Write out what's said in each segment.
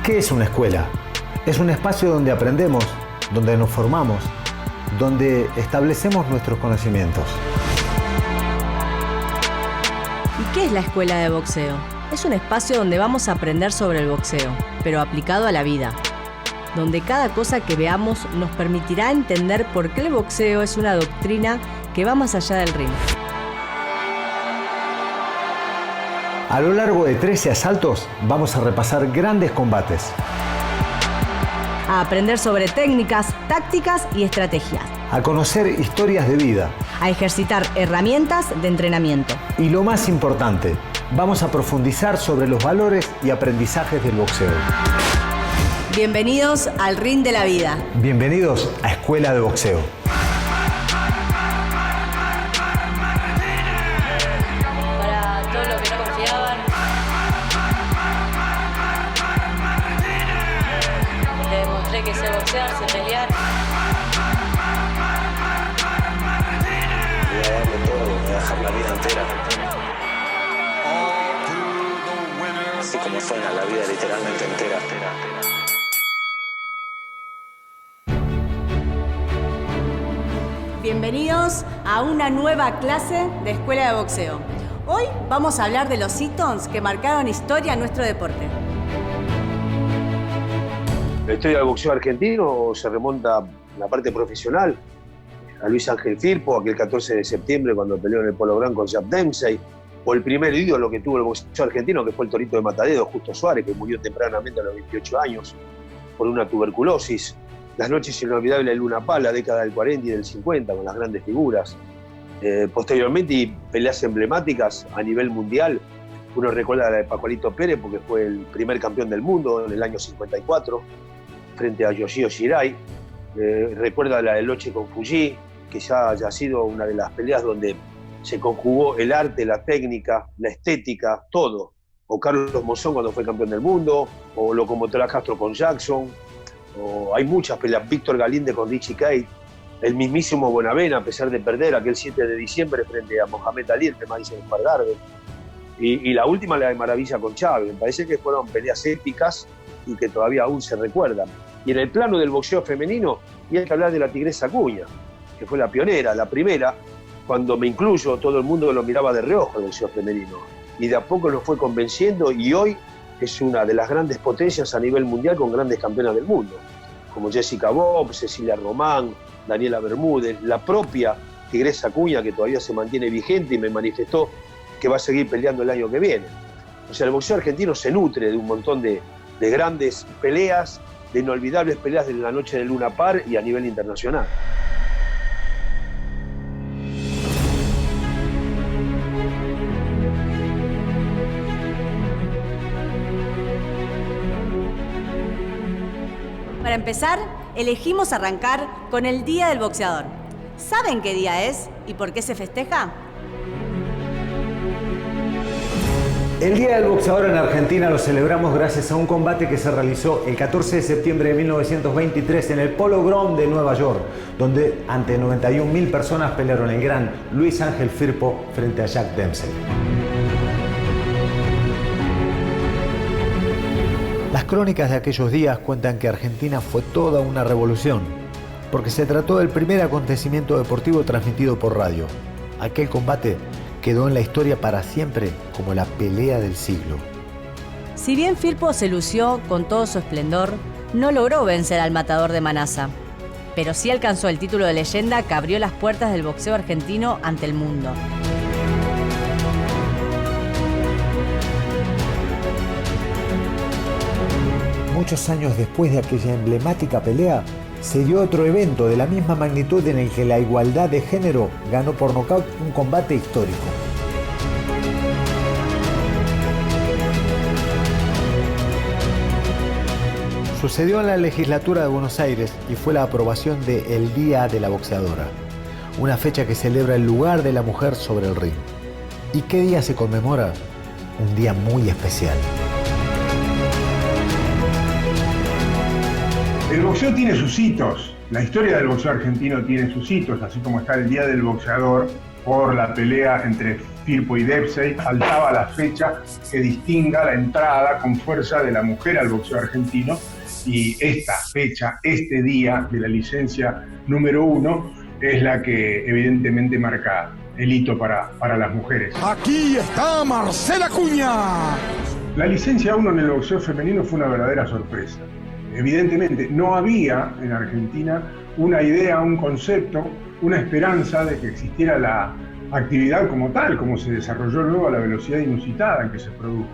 ¿Qué es una escuela? Es un espacio donde aprendemos, donde nos formamos, donde establecemos nuestros conocimientos. ¿Y qué es la escuela de boxeo? Es un espacio donde vamos a aprender sobre el boxeo, pero aplicado a la vida. Donde cada cosa que veamos nos permitirá entender por qué el boxeo es una doctrina que va más allá del ring. A lo largo de 13 asaltos vamos a repasar grandes combates. A aprender sobre técnicas, tácticas y estrategias. A conocer historias de vida. A ejercitar herramientas de entrenamiento. Y lo más importante, vamos a profundizar sobre los valores y aprendizajes del boxeo. Bienvenidos al Ring de la Vida. Bienvenidos a Escuela de Boxeo. Para todos los que no confiaban, le demostré que sé boxear, sé pelear. Voy a darle todo, voy a dejar la vida entera. Así como suena la vida literalmente entera. Bienvenidos a una nueva clase de Escuela de Boxeo. Hoy vamos a hablar de los hitos que marcaron historia en nuestro deporte. La historia del boxeo argentino se remonta a la parte profesional, a Luis Ángel Firpo, aquel 14 de septiembre cuando peleó en el Polo Ground con Jack Dempsey, o el primer ídolo que tuvo el boxeo argentino, que fue el Torito de Mataderos, Justo Suárez, que murió tempranamente a los 28 años por una tuberculosis. Las noches inolvidables de Luna Paz, la década del 40 y del 50, con las grandes figuras. Posteriormente, y peleas emblemáticas a nivel mundial. Uno recuerda la de Pascualito Pérez, porque fue el primer campeón del mundo en el año 54, frente a Yoshio Shirai. Recuerda la de Loche con Fuji, que ya haya sido una de las peleas donde se conjugó el arte, la técnica, la estética, todo. O Carlos Monzón cuando fue campeón del mundo, o Locomotora Castro con Jackson. Hay muchas peleas, Víctor Galíndez con Richie Kate, el mismísimo Bonavena, a pesar de perder aquel 7 de diciembre frente a Mohamed Ali, el Madison Square Garden. Y la última, la de Maravilla con Chávez. Me parece que fueron peleas épicas y que todavía aún se recuerdan. Y en el plano del boxeo femenino, y hay que hablar de la Tigresa Acuña, que fue la pionera, la primera, cuando me incluyo, todo el mundo lo miraba de reojo el boxeo femenino. Y de a poco nos fue convenciendo, y hoy es una de las grandes potencias a nivel mundial con grandes campeonas del mundo, como Jessica Bob, Cecilia Román, Daniela Bermúdez, la propia Tigresa Acuña, que todavía se mantiene vigente y me manifestó que va a seguir peleando el año que viene. O sea, el boxeo argentino se nutre de un montón de grandes peleas, de inolvidables peleas de la noche de Luna Par y a nivel internacional. Para empezar, elegimos arrancar con el Día del Boxeador. ¿Saben qué día es y por qué se festeja? El Día del Boxeador en Argentina lo celebramos gracias a un combate que se realizó el 14 de septiembre de 1923 en el Polo Ground de Nueva York, donde ante 91.000 personas pelearon el gran Luis Ángel Firpo frente a Jack Dempsey. Las crónicas de aquellos días cuentan que Argentina fue toda una revolución, porque se trató del primer acontecimiento deportivo transmitido por radio. Aquel combate quedó en la historia para siempre como la pelea del siglo. Si bien Firpo se lució con todo su esplendor, no logró vencer al matador de Manasa, pero sí alcanzó el título de leyenda que abrió las puertas del boxeo argentino ante el mundo. Muchos años después de aquella emblemática pelea, se dio otro evento de la misma magnitud en el que la igualdad de género ganó por nocaut un combate histórico. Sucedió en la legislatura de Buenos Aires y fue la aprobación del Día de la Boxeadora, una fecha que celebra el lugar de la mujer sobre el ring. ¿Y qué día se conmemora? Un día muy especial. El boxeo tiene sus hitos. La historia del boxeo argentino tiene sus hitos, así como está el Día del Boxeador por la pelea entre Firpo y Dempsey, faltaba la fecha que distinga la entrada con fuerza de la mujer al boxeo argentino, y esta fecha, este día de la licencia número 1, es la que evidentemente marca el hito para las mujeres. Aquí está Marcela Acuña. La licencia 1 en el boxeo femenino fue una verdadera sorpresa. Evidentemente no había en Argentina una idea, un concepto, una esperanza de que existiera la actividad como tal, como se desarrolló luego a la velocidad inusitada en que se produjo.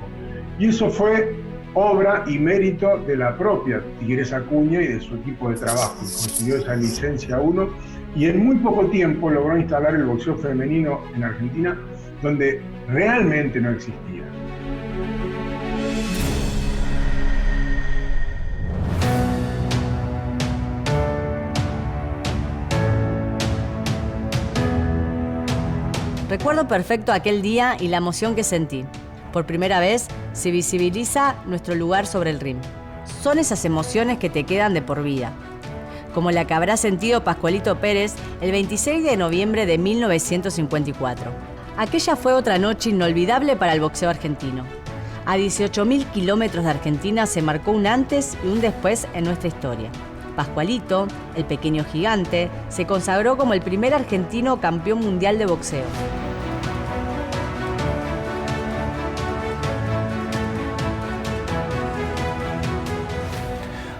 Y eso fue obra y mérito de la propia Tigresa Acuña y de su equipo de trabajo. Consiguió esa licencia 1 y en muy poco tiempo logró instalar el boxeo femenino en Argentina, donde realmente no existía. Recuerdo perfecto aquel día y la emoción que sentí. Por primera vez se visibiliza nuestro lugar sobre el ring. Son esas emociones que te quedan de por vida, como la que habrá sentido Pascualito Pérez el 26 de noviembre de 1954. Aquella fue otra noche inolvidable para el boxeo argentino. A 18.000 kilómetros de Argentina se marcó un antes y un después en nuestra historia. Pascualito, el pequeño gigante, se consagró como el primer argentino campeón mundial de boxeo.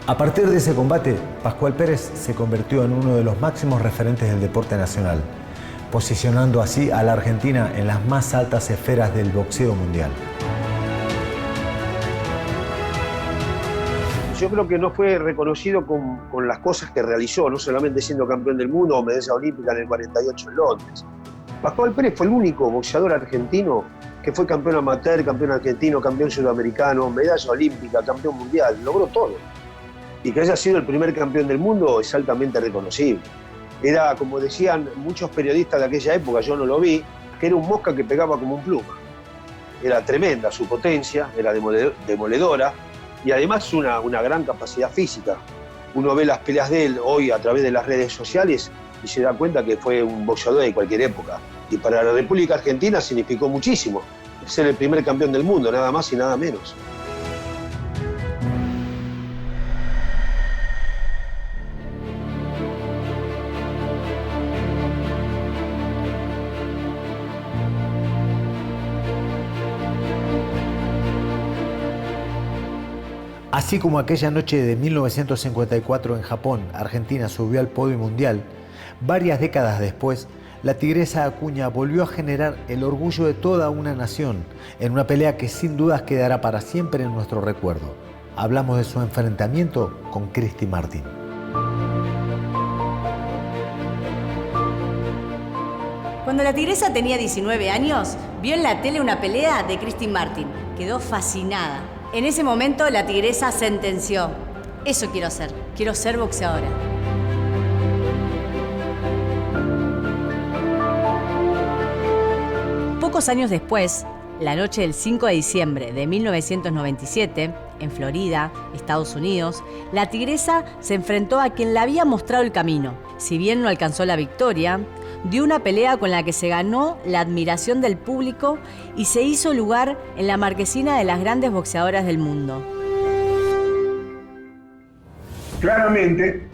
A partir de ese combate, Pascual Pérez se convirtió en uno de los máximos referentes del deporte nacional, posicionando así a la Argentina en las más altas esferas del boxeo mundial. Yo creo que no fue reconocido con las cosas que realizó, no solamente siendo campeón del mundo o medalla olímpica en el 48 en Londres. Pascual Pérez fue el único boxeador argentino que fue campeón amateur, campeón argentino, campeón sudamericano, medalla olímpica, campeón mundial, logró todo. Y que haya sido el primer campeón del mundo es altamente reconocible. Era, como decían muchos periodistas de aquella época, yo no lo vi, que era un mosca que pegaba como un pluma. Era tremenda su potencia, era demoledora, y además una gran capacidad física. Uno ve las peleas de él hoy a través de las redes sociales y se da cuenta que fue un boxeador de cualquier época. Y para la República Argentina significó muchísimo ser el primer campeón del mundo, nada más y nada menos. Así como aquella noche de 1954 en Japón, Argentina subió al podio mundial, varias décadas después, la Tigresa Acuña volvió a generar el orgullo de toda una nación en una pelea que sin dudas quedará para siempre en nuestro recuerdo. Hablamos de su enfrentamiento con Christy Martin. Cuando la Tigresa tenía 19 años, vio en la tele una pelea de Christy Martin. Quedó fascinada. En ese momento la Tigresa sentenció: eso quiero ser boxeadora. Pocos años después, la noche del 5 de diciembre de 1997, en Florida, Estados Unidos, la Tigresa se enfrentó a quien le había mostrado el camino. Si bien no alcanzó la victoria, dio una pelea con la que se ganó la admiración del público y se hizo lugar en la marquesina de las grandes boxeadoras del mundo. Claramente,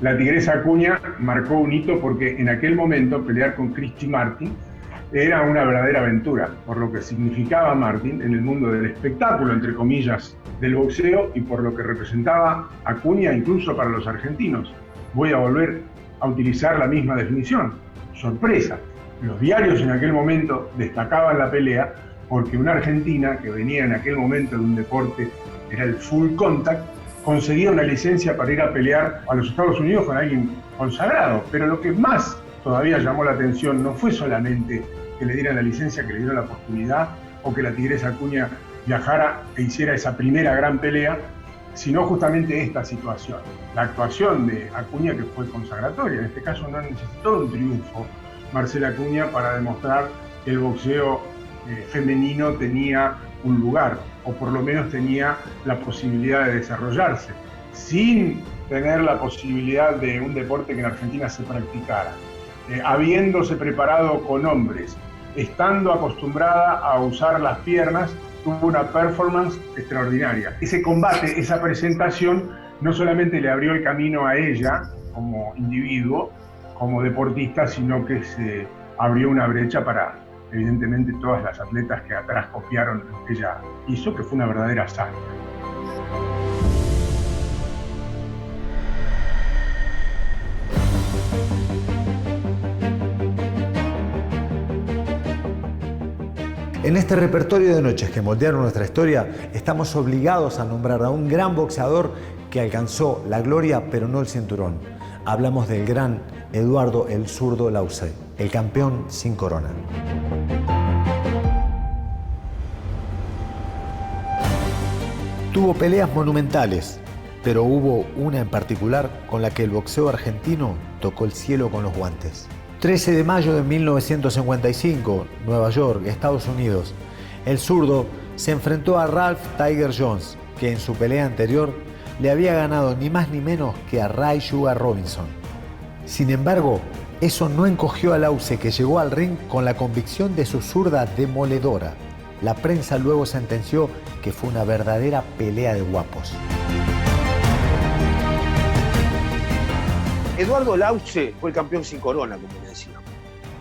la Tigresa Acuña marcó un hito porque en aquel momento pelear con Christy Martin era una verdadera aventura, por lo que significaba Martin en el mundo del espectáculo, entre comillas, del boxeo, y por lo que representaba Acuña incluso para los argentinos. Voy a volver a utilizar la misma definición: sorpresa. Los diarios en aquel momento destacaban la pelea porque una argentina que venía en aquel momento de un deporte, era el full contact, conseguía una licencia para ir a pelear a los Estados Unidos con alguien consagrado. Pero lo que más todavía llamó la atención no fue solamente que le dieran la licencia, que le dieran la oportunidad, o que la Tigresa Acuña viajara e hiciera esa primera gran pelea, sino justamente esta situación. La actuación de Acuña, que fue consagratoria. En este caso no necesitó un triunfo Marcela Acuña para demostrar que el boxeo femenino tenía un lugar, o por lo menos tenía la posibilidad de desarrollarse, sin tener la posibilidad de un deporte que en Argentina se practicara, habiéndose preparado con hombres estando acostumbrada a usar las piernas, tuvo una performance extraordinaria. Ese combate, esa presentación, no solamente le abrió el camino a ella como individuo, como deportista, sino que se abrió una brecha para, evidentemente, todas las atletas que atrás copiaron lo que ella hizo, que fue una verdadera hazaña. En este repertorio de noches que moldearon nuestra historia, estamos obligados a nombrar a un gran boxeador que alcanzó la gloria, pero no el cinturón. Hablamos del gran Eduardo el Zurdo Lausey, el campeón sin corona. Tuvo peleas monumentales, pero hubo una en particular con la que el boxeo argentino tocó el cielo con los guantes. 13 de mayo de 1955, Nueva York, Estados Unidos. El zurdo se enfrentó a Ralph Tiger Jones, que en su pelea anterior le había ganado ni más ni menos que a Ray Sugar Robinson. Sin embargo, eso no encogió a Lausey, que llegó al ring con la convicción de su zurda demoledora. La prensa luego sentenció que fue una verdadera pelea de guapos. Eduardo Lausey fue el campeón sin corona, como le decía,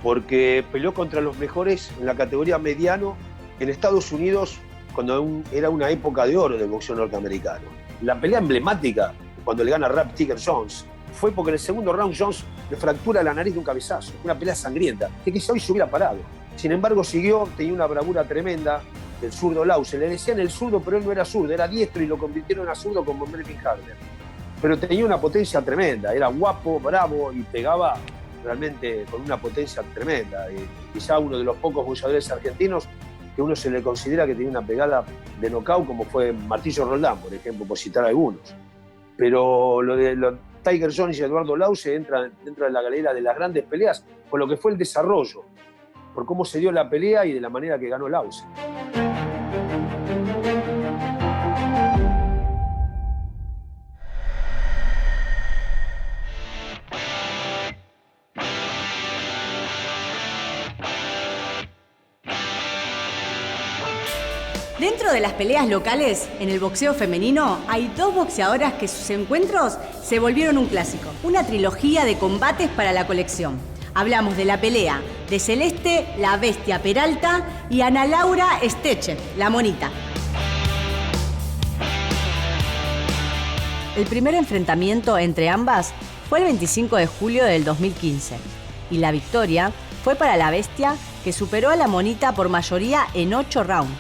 porque peleó contra los mejores en la categoría mediano en Estados Unidos cuando era una época de oro del boxeo norteamericano. La pelea emblemática, cuando le gana Ralph Tiger Jones, fue porque en el segundo round Jones le fractura la nariz de un cabezazo, una pelea sangrienta, que quizá hoy se hubiera parado. Sin embargo, siguió, tenía una bravura tremenda del zurdo Lausey. Le decían el zurdo, pero él no era zurdo, era diestro y lo convirtieron a zurdo como Melvin Hardin. Pero tenía una potencia tremenda, era guapo, bravo y pegaba realmente con una potencia tremenda. Quizá uno de los pocos boxeadores argentinos que uno se le considera que tenía una pegada de knockout, como fue Martillo Roldán, por ejemplo, por citar algunos. Pero lo de Tiger Jones y Eduardo Lausey entra dentro de la galera de las grandes peleas por lo que fue el desarrollo, por cómo se dio la pelea y de la manera que ganó Lausey. Dentro de las peleas locales, en el boxeo femenino, hay dos boxeadoras que sus encuentros se volvieron un clásico. Una trilogía de combates para la colección. Hablamos de la pelea de Celeste, la Bestia Peralta, y Ana Laura Esteche, la Monita. El primer enfrentamiento entre ambas fue el 25 de julio del 2015. Y la victoria fue para la Bestia, que superó a la Monita por mayoría en 8 rounds.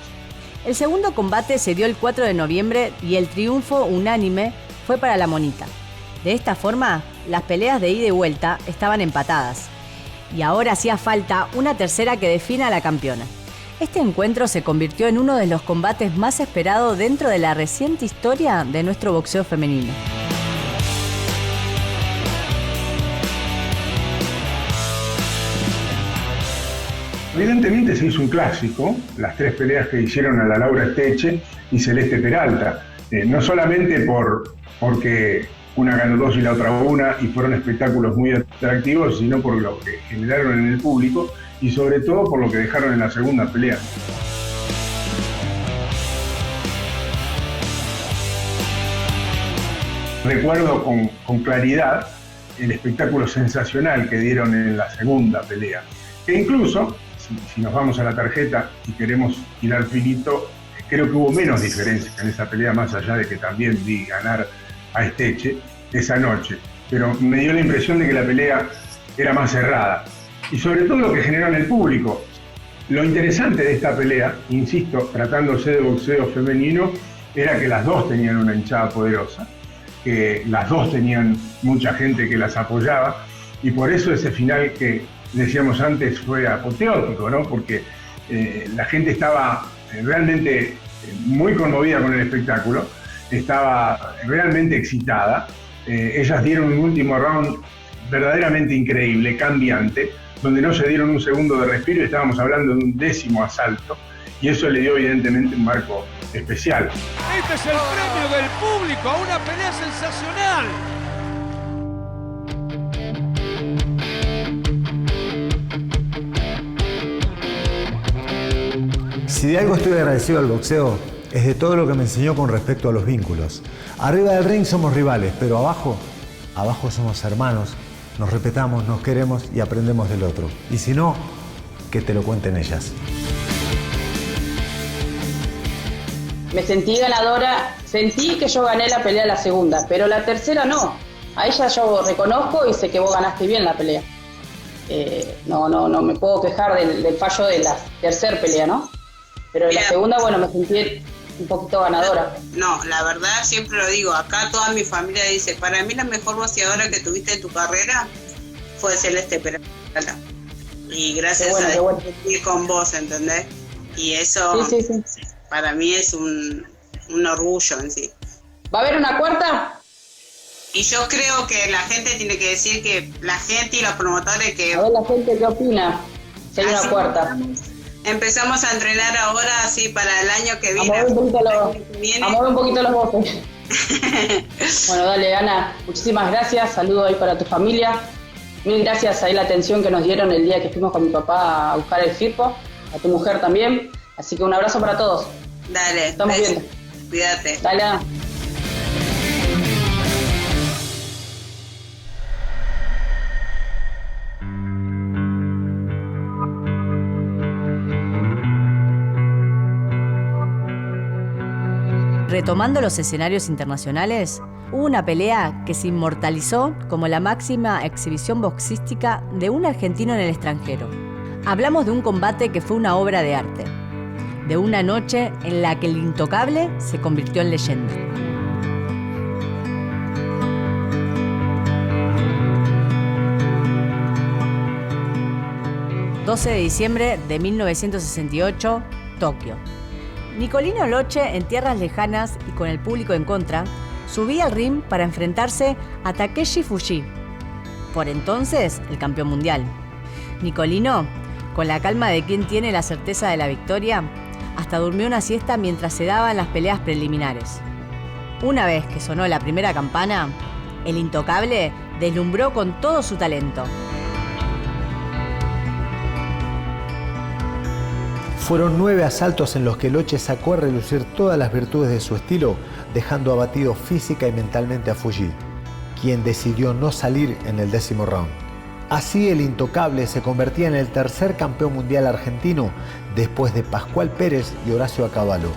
El segundo combate se dio el 4 de noviembre y el triunfo unánime fue para la Monita. De esta forma, las peleas de ida y vuelta estaban empatadas. Y ahora hacía falta una tercera que defina a la campeona. Este encuentro se convirtió en uno de los combates más esperados dentro de la reciente historia de nuestro boxeo femenino. Evidentemente se hizo un clásico, las 3 peleas que hicieron a la Laura Esteche y Celeste Peralta. No solamente porque una ganó 2 y la otra 1 y fueron espectáculos muy atractivos, sino por lo que generaron en el público y sobre todo por lo que dejaron en la segunda pelea. Recuerdo con claridad el espectáculo sensacional que dieron en la segunda pelea, que incluso, si nos vamos a la tarjeta y queremos tirar finito, creo que hubo menos diferencia en esa pelea, más allá de que también vi ganar a Esteche esa noche. Pero me dio la impresión de que la pelea era más cerrada. Y sobre todo lo que generó en el público. Lo interesante de esta pelea, insisto, tratándose de boxeo femenino, era que las dos tenían una hinchada poderosa, que las dos tenían mucha gente que las apoyaba, y por eso ese final que decíamos antes fue apoteótico, ¿no? Porque la gente estaba realmente muy conmovida con el espectáculo, estaba realmente excitada. Ellas dieron un último round verdaderamente increíble, cambiante, donde no se dieron un segundo de respiro y estábamos hablando de un 10º asalto, y eso le dio evidentemente un marco especial. Este es el premio del público a una pelea sensacional. Si de algo estoy agradecido al boxeo, es de todo lo que me enseñó con respecto a los vínculos. Arriba del ring somos rivales, pero abajo somos hermanos, nos respetamos, nos queremos y aprendemos del otro. Y si no, que te lo cuenten ellas. Me sentí ganadora, sentí que yo gané la pelea la segunda, pero la tercera no. A ella yo reconozco y sé que vos ganaste bien la pelea. No me puedo quejar del fallo de la tercera pelea, ¿no? Pero en la segunda, bueno, me sentí un poquito ganadora. No, la verdad, siempre lo digo, acá toda mi familia dice, para mí la mejor boxeadora que tuviste en tu carrera fue Celeste Peralta. Y gracias a Dios estoy con vos, ¿entendés? Y eso sí. Para mí es un orgullo en sí. ¿Va a haber una cuarta? Y yo creo que la gente tiene que decir que la gente y los promotores que... A ver la gente qué opina, si hay una cuarta. Empezamos a entrenar ahora, así para el año que viene. A mover un poquito los voces. Bueno, dale, Ana, muchísimas gracias. Saludos ahí para tu familia. Mil gracias ahí la atención que nos dieron el día que fuimos con mi papá a buscar el Firpo. A tu mujer también. Así que un abrazo para todos. Dale. Estamos viendo. Cuídate. Dale, Ana. Retomando los escenarios internacionales, hubo una pelea que se inmortalizó como la máxima exhibición boxística de un argentino en el extranjero. Hablamos de un combate que fue una obra de arte, de una noche en la que el intocable se convirtió en leyenda. ...12 de diciembre de 1968, Tokio. Nicolino Loche, en tierras lejanas y con el público en contra, subía al ring para enfrentarse a Takeshi Fuji, por entonces el campeón mundial. Nicolino, con la calma de quien tiene la certeza de la victoria, hasta durmió una siesta mientras se daban las peleas preliminares. Una vez que sonó la primera campana, el intocable deslumbró con todo su talento. Fueron 9 asaltos en los que Loche sacó a relucir todas las virtudes de su estilo, dejando abatido física y mentalmente a Fuji, quien decidió no salir en el 10º round. Así el intocable se convertía en el tercer campeón mundial argentino después de Pascual Pérez y Horacio Acabalo.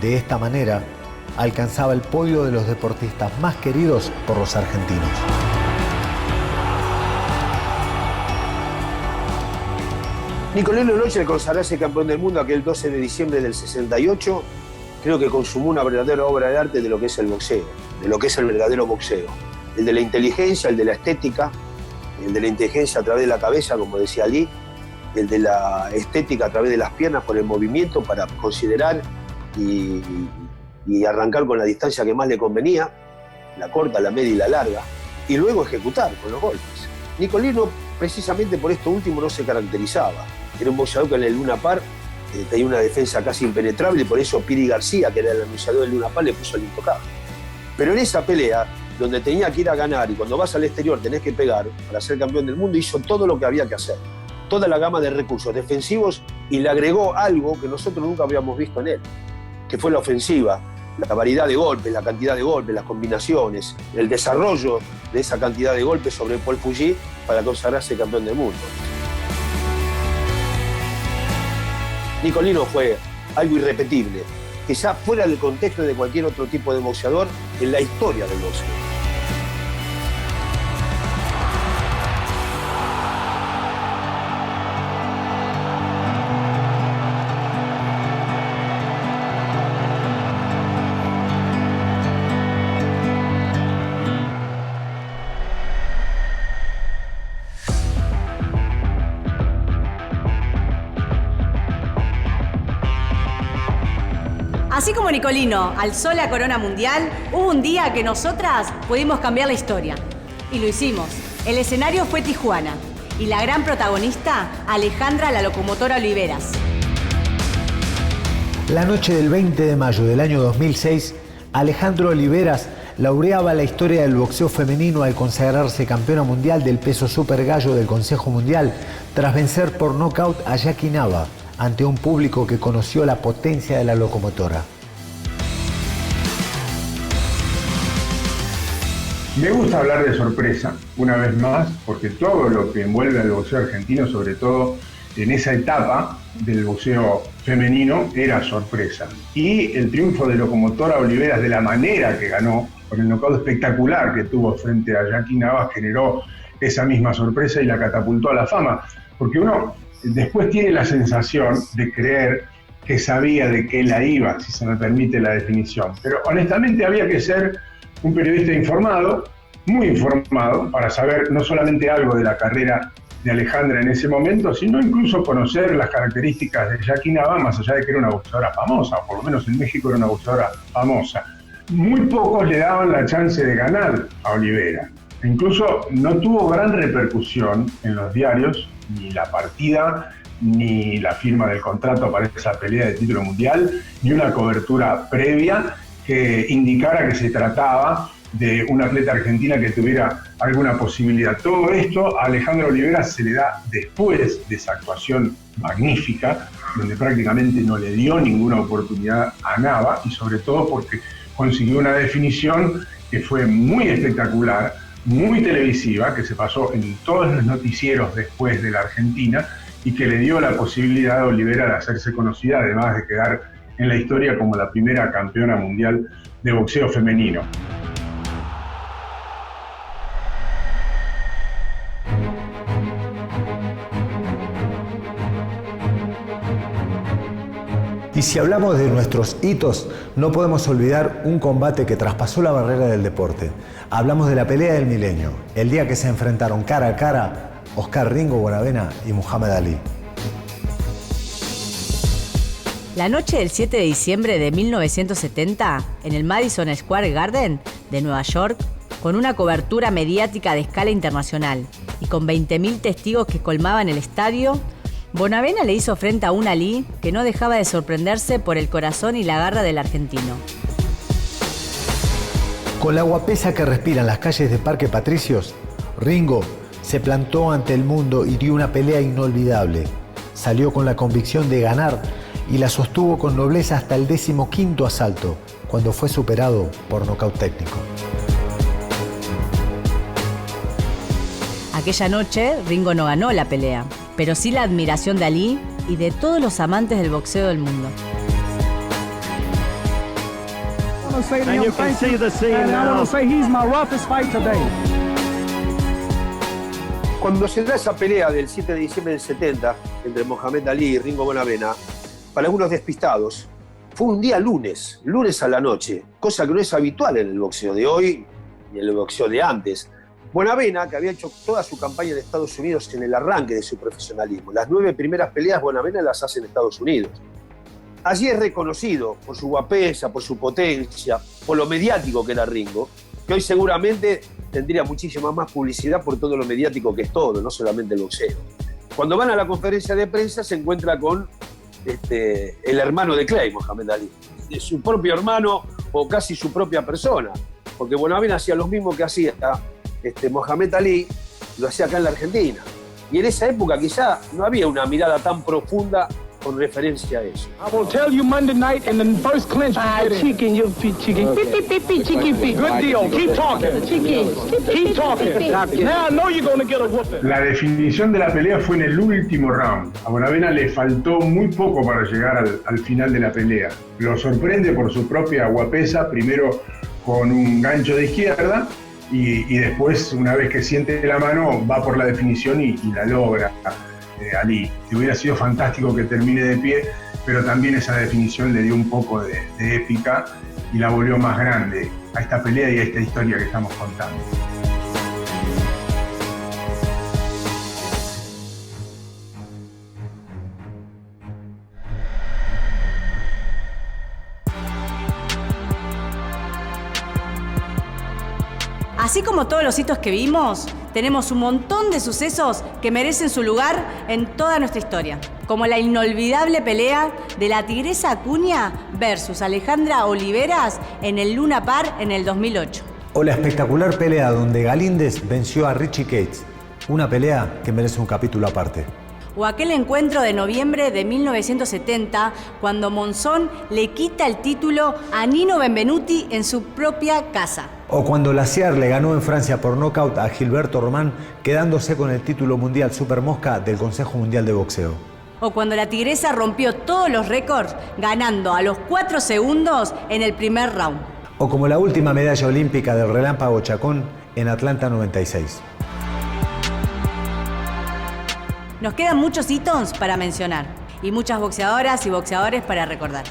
De esta manera, alcanzaba el podio de los deportistas más queridos por los argentinos. Nicolino Loche, al consagrarse campeón del mundo aquel 12 de diciembre del 68, creo que consumó una verdadera obra de arte de lo que es el boxeo, de lo que es el verdadero boxeo. El de la inteligencia, el de la estética, el de la inteligencia a través de la cabeza, como decía Ali, el de la estética a través de las piernas por el movimiento para considerar y arrancar con la distancia que más le convenía, la corta, la media y la larga, y luego ejecutar con los golpes. Nicolino, precisamente por esto último, no se caracterizaba. Era un boxeador que en el Luna Park tenía una defensa casi impenetrable y por eso Piri García, que era el anunciador del Luna Park, le puso el intocable. Pero en esa pelea, donde tenía que ir a ganar y cuando vas al exterior tenés que pegar para ser campeón del mundo, hizo todo lo que había que hacer. Toda la gama de recursos defensivos y le agregó algo que nosotros nunca habíamos visto en él, que fue la ofensiva, la variedad de golpes, la cantidad de golpes, las combinaciones, el desarrollo de esa cantidad de golpes sobre Paul Fuji para consagrarse campeón del mundo. Nicolino fue algo irrepetible, quizá fuera del contexto de cualquier otro tipo de boxeador en la historia del boxeo. Así como Nicolino alzó la corona mundial, hubo un día que nosotras pudimos cambiar la historia. Y lo hicimos. El escenario fue Tijuana. Y la gran protagonista, Alejandra la Locomotora Oliveras. La noche del 20 de mayo del año 2006, Alejandra Oliveras laureaba la historia del boxeo femenino al consagrarse campeona mundial del peso super gallo del Consejo Mundial tras vencer por nocaut a Jackie Nava, ante un público que conoció la potencia de la locomotora. Me gusta hablar de sorpresa, una vez más, porque todo lo que envuelve al boxeo argentino, sobre todo en esa etapa del boxeo femenino, era sorpresa. Y el triunfo de Locomotora Oliveras, de la manera que ganó, con el nocaut espectacular que tuvo frente a Jackie Navas, generó esa misma sorpresa y la catapultó a la fama. Porque uno después tiene la sensación de creer que sabía de qué la iba, si se me permite la definición. Pero honestamente había que ser un periodista informado, muy informado, para saber no solamente algo de la carrera de Alejandra en ese momento, sino incluso conocer las características de Jackie Navas, más allá de que era una boxeadora famosa, o por lo menos en México era una boxeadora famosa. Muy pocos le daban la chance de ganar a Olivera. Incluso no tuvo gran repercusión en los diarios, ni la partida, ni la firma del contrato para esa pelea de título mundial, ni una cobertura previa que indicara que se trataba de una atleta argentina que tuviera alguna posibilidad. Todo esto a Alejandra Olivera se le da después de esa actuación magnífica, donde prácticamente no le dio ninguna oportunidad a Nava, y sobre todo porque consiguió una definición que fue muy espectacular, muy televisiva, que se pasó en todos los noticieros después de la Argentina y que le dio la posibilidad a Olivera de hacerse conocida, además de quedar en la historia como la primera campeona mundial de boxeo femenino. Y si hablamos de nuestros hitos, no podemos olvidar un combate que traspasó la barrera del deporte. Hablamos de la pelea del milenio, el día que se enfrentaron cara a cara Oscar Ringo Bonavena y Muhammad Ali. La noche del 7 de diciembre de 1970, en el Madison Square Garden de Nueva York, con una cobertura mediática de escala internacional y con 20.000 testigos que colmaban el estadio, Bonavena le hizo frente a un Ali que no dejaba de sorprenderse por el corazón y la garra del argentino. Con la guapesa que respiran las calles de Parque Patricios, Ringo se plantó ante el mundo y dio una pelea inolvidable. Salió con la convicción de ganar y la sostuvo con nobleza hasta el 15º asalto, cuando fue superado por nocaut técnico. Aquella noche, Ringo no ganó la pelea, pero sí la admiración de Ali y de todos los amantes del boxeo del mundo. Cuando se da esa pelea del 7 de diciembre del 70 entre Muhammad Ali y Ringo Bonavena, para algunos despistados, fue un día lunes a la noche, cosa que no es habitual en el boxeo de hoy ni en el boxeo de antes. Bonavena, que había hecho toda su campaña en Estados Unidos en el arranque de su profesionalismo, las 9 primeras peleas Bonavena las hace en Estados Unidos. Allí es reconocido por su guapesa, por su potencia, por lo mediático que era Ringo, que hoy seguramente tendría muchísima más publicidad por todo lo mediático que es todo, no solamente el boxeo. Cuando van a la conferencia de prensa se encuentra con el hermano de Clay, Muhammad Ali, su propio hermano o casi su propia persona, porque Bonavena hacía lo mismo que hacía Muhammad Ali, lo hacía acá en la Argentina. Y en esa época quizá no había una mirada tan profunda con referencia a eso. I will tell you Monday night in the first clinch. Chicken, you chicken. Okay. Chicken feet. Good deal. Keep talking. Chicken. Keep talking. Now I know you're going to get a whooping. La definición de la pelea fue en el último round. A Bonavena le faltó muy poco para llegar al final de la pelea. Lo sorprende por su propia guapesa, primero con un gancho de izquierda y después, una vez que siente la mano, va por la definición y la logra. Ali, que hubiera sido fantástico que termine de pie, pero también esa definición le dio un poco de épica y la volvió más grande a esta pelea y a esta historia que estamos contando. Así como todos los hitos que vimos, tenemos un montón de sucesos que merecen su lugar en toda nuestra historia, como la inolvidable pelea de la Tigresa Acuña versus Alejandra Oliveras en el Luna Park en el 2008. O la espectacular pelea donde Galíndez venció a Richie Cates, una pelea que merece un capítulo aparte. O aquel encuentro de noviembre de 1970, cuando Monzón le quita el título a Nino Benvenuti en su propia casa. O cuando Lazier le ganó en Francia por nocaut a Gilberto Román, quedándose con el título mundial Super Mosca del Consejo Mundial de Boxeo. O cuando la tigresa rompió todos los récords, ganando a los 4 segundos en el primer round. O como la última medalla olímpica del Relámpago Chacón en Atlanta 96. Nos quedan muchos hitos para mencionar y muchas boxeadoras y boxeadores para recordar.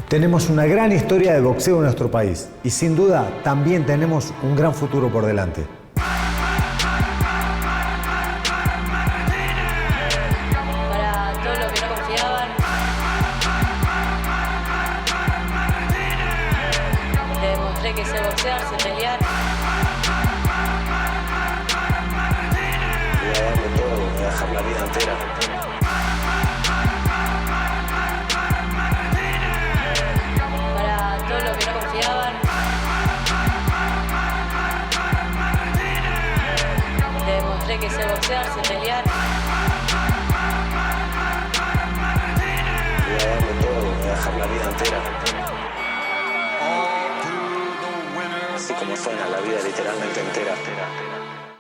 Tenemos una gran historia de boxeo en nuestro país y sin duda también tenemos un gran futuro por delante. Para todos los que no confiaban, le demostré que sé boxear, sé pelear. Voy a darle todo, voy a dejar la vida entera. Para todos los que no confiaban, le demostré que sé boxear, sé pelear. Voy a darle todo, voy a dejar la vida entera. Así como suena, la vida literalmente entera.